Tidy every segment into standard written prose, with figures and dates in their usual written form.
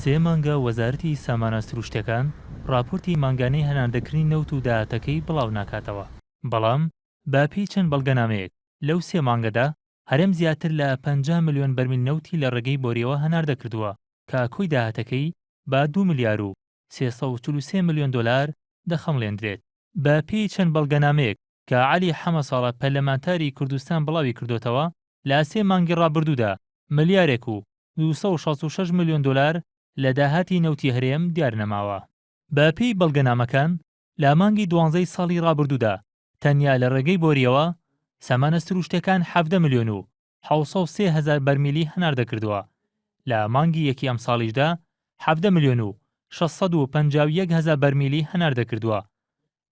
سێ مانگە وەزارەتی سامانە سروشتیەکان راپۆرتی مانگانەی هەناردەکردنی نەوت و داهاتەکەی بڵاو ناکاتەوە. بەڵام باپێی چەند بەڵگەنامەیەک لەو سێ مانگەدا هەرێم زیاتر لە 50 ملیۆن بەرمیل نەوتی لە ڕێگەی بۆریەوە هەناردەکردووە کە کۆی داهاتەکەی با 2 ملیار و 343 ملیۆن دۆلار دەخەمڵێندرێت. باپێی چەند بەڵگەنامەیەک کە عەلی حەمەساڵە پەرلەمانتاری کوردستان بڵاوی کردوتەوە لە سێ مانگی ڕابردوودا ملیارێک و 266 ملیۆن دۆلار لە داهاتی نەوتی هەرێم دیار نەماوە. باپێی بەڵگەنامەکان لە مانگی 12 ساڵی ڕابردوودا تەنیا لە ڕێگەی بۆریەوە سامانە سروشتیەکان 17 ملیۆن و 703 هەزار بەرمیلی هەناردەکردووە. لە مانگی یەکی ئەم ساڵیشدا 17 ملیۆن و 651 هەزار بەرمیلی هەناردەکردووە.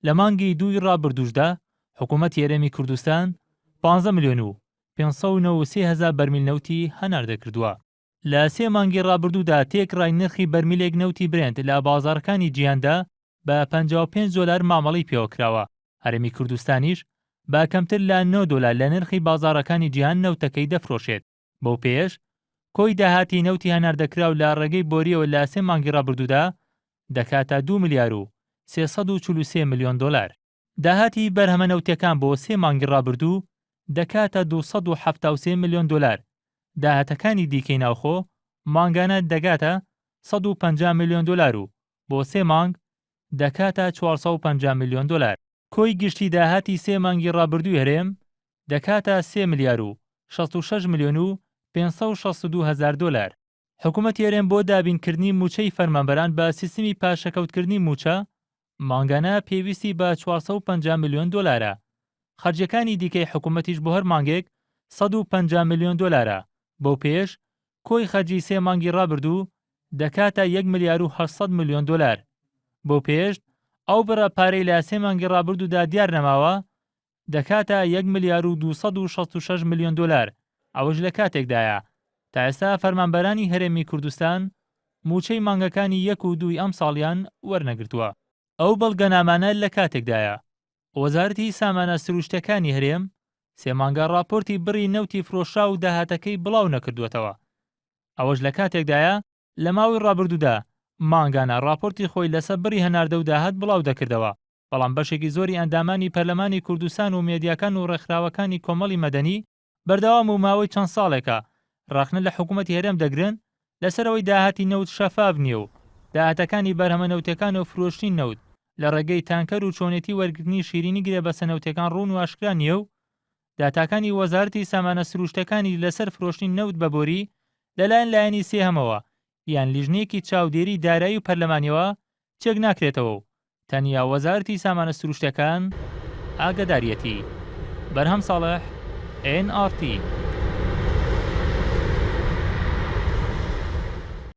لە مانگی دووی ڕابردووشدا حکوومەتی هەرێمی کوردستان 15 ملیۆن و 593 هەزار بەرمیل نەوتی هەناردەکردووە. لە سێ مانگی ڕابردوودا تێکڕای نرخی بەرمیلێک نەوتی برێنت لە بازاڕەکانی جیهاندا بە 55 دۆلار مامەڵی پێوەکراوە. هەرێمی کوردستانیش با کەمتر لە 9 دۆلار لە نرخی بازاڕەکانی جیهان نەوتەکەی دەفرۆشێت. بەو پێش کۆی داهاتی نەوتی هەناردەکراو لە ڕێگەی بۆریەوە لە سێ مانگی ڕابردوودا دەکاتە 2 ملیار و 343 ملیۆن دۆلار. داهاتی بەرهەمە نەوتەکان بۆ سێ مانگی ڕابردوو دەکاتە 273 ملیۆن دۆلار. داهاتەکانی دیکەی ناوخۆ مانگانە دەگاتە 150 ملیۆن دۆلار و بۆ سێ مانگ دەکاتە 450 ملیۆن دۆلار. کۆی گشتی داهاتی سێ مانگی ڕابردووی هەرێم دەکاتە 3 ملیار و 66 ملیۆن و 562 هەزار دۆلار. حکوومەتی هەرێم بۆ دابینکردنی موچەی فەرمانبەران بە سیستمی پاشەکەوتکردنی موچە مانگانە پێویستی بە 450 ملیۆن دۆلارە. خەرجەکانی دیکەی حکوومەتیش بۆ هەر مانگێک 150 ملیۆن دۆلارە. بەو پێش کۆی خەرجی سێ مانگی ڕابردوو دەکاتە 1 ملیار و 800 ملیۆن دۆلار. بۆ پێش ئەو بڕە پارەی لە سێ مانگی ڕابردوودا دیار نەماوە دەکاتە 1 ملیار و 266 ملیۆن دۆلار. ئەوەش لە کاتێکدایە تا ئێستا فەرمانبەرانی هەرێمی کوردستان موچەی مانگەکانی 1 و 2 ئەم ساڵیان وەرنەگرتووە. ئەو بەڵگەنامانە لە کاتێکدایە وەزارەتی سامانە سروشتیەکانی هەرێم سێ مانگە راپۆرتی بڕی نەوتی فرۆشرا و داهاتەکەی بڵاو نەکردووەتەوە. ئەوەش لە کاتێکدایە لە ماوەی ڕابردوودا مانگانە راپۆرتی خۆی لەسەر بڕی هەناردە و داهات بڵاو دەکردەوە. بەڵام بەشێکی زۆری ئەندامانی پەرلەمانی کوردستان و مێدیاکان و ڕێکخراوەکانی کۆمەڵی مەدەنی بەردەوام و ماوەی چەند ساڵێکە ڕاخنە لە حکوومەتی هەرێم دەگرن لەسەرەوەی داهاتی نەوت شەفاف نییە و داهاتەکانی بەرهەمە نەوتەکان و فرۆشتنی نەوت لە ڕێگەی تانکەر و چۆنێتی وەرگرتنی شیرینی گرێ بە سەنەوتەکان ڕوون و ئاشکرا نییە و داتاکانی وەزارەتی سامانە سروشتەکانی لەسەر فرۆشتنی نەوت بەبۆری لەلایەن لایەنی سێهەمەوە یان لیژنەیەکی چاودێری دارایی و پەرلەمانیەوە چێک ناکرێتەوە و تەنیا وەزارەتی سامانە سروشتەکان ئاگاداریەتی. بەرهەم ساڵح NRT